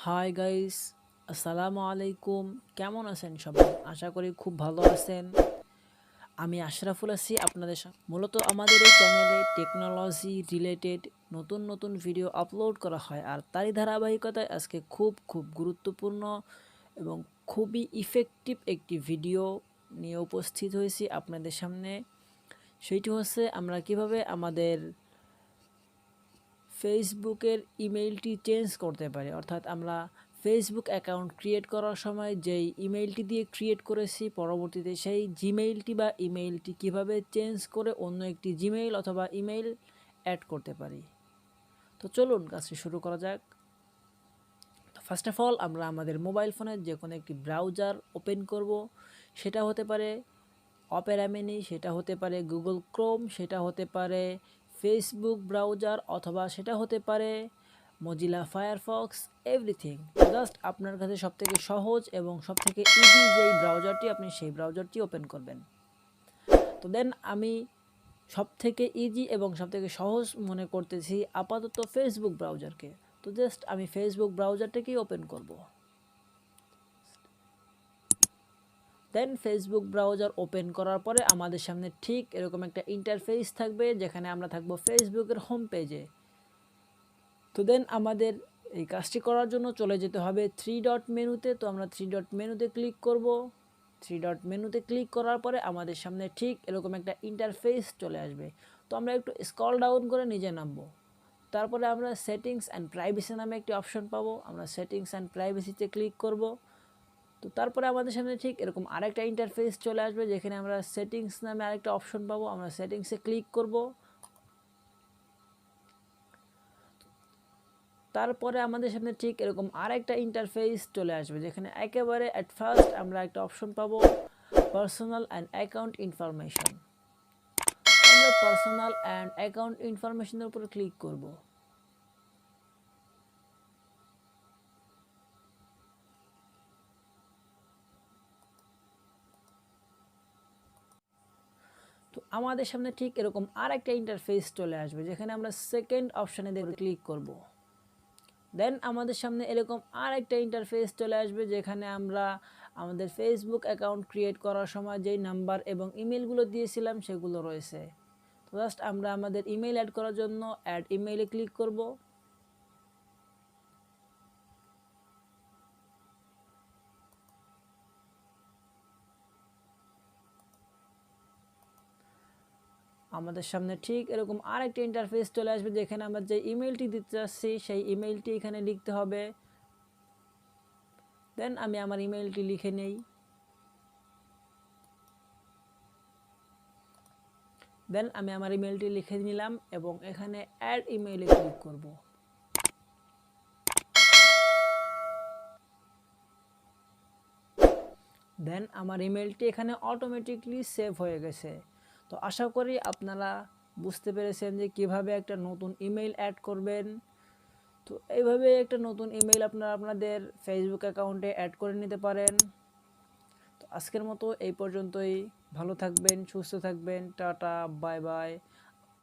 Hi guys, আসসালামু আলাইকুম। কেমন আছেন সবাই? আশা করি খুব ভালো আছেন। আমি আশরাফুল আছি আপনাদের সাথে। মূলত আমাদের এই চ্যানেলে টেকনোলজি রিলেটেড নতুন নতুন ভিডিও আপলোড করা হয়, আর তারই ধারাবাহিকতায় আজকে খুব গুরুত্বপূর্ণ এবং খুবই ইফেক্টিভ একটি ভিডিও নিয়ে উপস্থিত হয়েছি আপনাদের সামনে। সেইটি হচ্ছে আমরা কিভাবে আমাদের ফেসবুকের ইমেইলটি চেঞ্জ করতে পারি। অর্থাৎ আমরা ফেসবুক অ্যাকাউন্ট ক্রিয়েট করার সময় যেই ইমেইলটি দিয়ে ক্রিয়েট করেছি, পরবর্তীতে সেই জিমেইলটি বা ইমেইলটি কিভাবে চেঞ্জ করে অন্য একটি জিমেইল অথবা ইমেইল অ্যাড করতে পারি। তো চলুন কাজটি শুরু করা যাক। তো ফার্স্ট অফ অল আমরা আমাদের মোবাইল ফোনের যে কোনো একটি ব্রাউজার ওপেন করব। সেটা হতে পারে অপেরা মিনি, সেটা হতে পারে গুগল ক্রোম, সেটা হতে পারে ফেসবুক ব্রাউজার, অথবা সেটা হতে পারে মজিলা ফায়ারফক্স, এভরিথিং। জাস্ট আপনার কাছে সবথেকে সহজ এবং সবথেকে ইজি যেই ব্রাউজারটি, আপনি সেই ব্রাউজারটি ওপেন করবেন। তো দেন আমি সবথেকে ইজি এবং সবথেকে সহজ মনে করতেছি আপাতত ফেসবুক ব্রাউজারকে। তো জাস্ট আমি ফেসবুক ব্রাউজারটাকেই ওপেন করব। দেন ফেসবুক ব্রাউজার ওপেন করার পরে আমাদের সামনে ঠিক এরকম একটা ইন্টারফেস থাকবে, যেখানে আমরা থাকবো ফেসবুকের হোম পেজে। তো দেন আমাদের এই কাজটি করার জন্য চলে যেতে হবে থ্রি ডট মেনুতে। তো আমরা থ্রি ডট মেনুতে ক্লিক করব। থ্রি ডট মেনুতে ক্লিক করার পরে আমাদের সামনে ঠিক এরকম একটা ইন্টারফেস চলে আসবে। তো আমরা একটু স্ক্রল ডাউন করে নিচে নামবো। তারপরে আমরা সেটিংস অ্যান্ড প্রাইভেসি নামে একটি অপশন পাবো। আমরা সেটিংস অ্যান্ড প্রাইভেসিতে ক্লিক করব। তো তারপরে আমাদের সামনে ঠিক এরকম আরেকটা ইন্টারফেস চলে আসবে, যেখানে আমরা সেটিংস নামে আরেকটা অপশন পাবো। আমরা সেটিংসে ক্লিক করব। তারপরে আমাদের সামনে ঠিক এরকম আরেকটা ইন্টারফেস চলে আসবে, যেখানে একেবারে অ্যাট ফার্স্ট আমরা একটা অপশন পাবো পার্সোনাল অ্যান্ড অ্যাকাউন্ট ইনফরমেশন। আমরা পার্সোনাল অ্যান্ড অ্যাকাউন্ট ইনফরমেশনের উপর ক্লিক করব। তো আমাদের সামনে ঠিক এরকম আরেকটা ইন্টারফেস চলে আসবে, যেখানে আমরা সেকেন্ড অপশনে ক্লিক করব। দেন আমাদের সামনে এরকম আরেকটা ইন্টারফেস চলে আসবে, যেখানে আমরা আমাদের ফেসবুক অ্যাকাউন্ট ক্রিয়েট করার সময় যেই নাম্বার এবং ইমেলগুলো দিয়েছিলাম সেগুলো রয়েছে। তো জাস্ট আমরা আমাদের ইমেল অ্যাড করার জন্য অ্যাড ইমেইলে ক্লিক করব। আমাদের সামনে ঠিক এরকম আরেকটা ইন্টারফেস চলে আসবে, যেখানে আমরা যে ইমেলটি দিতে চাচ্ছি সেই ইমেলটি এখানে লিখতে হবে। দেন আমি আমার ইমেলটি লিখে নেই। দেন আমি আমার ইমেলটি লিখে নিলাম এবং এখানে অ্যাড ইমেইলে ক্লিক করব। দেন আমার ইমেলটি এখানে অটোমেটিকলি সেভ হয়ে গেছে। তো আশা করি আপনারা বুঝতে পেরেছেন যে কিভাবে একটা নতুন ইমেল অ্যাড করবেন। তো এইভাবে একটা নতুন ইমেল আপনারা আপনাদের ফেসবুক অ্যাকাউন্টে অ্যাড করে নিতে পারেন। তো আজকের মতো এই পর্যন্তই। ভালো থাকবেন, সুস্থ থাকবেন। Tata, bye bye.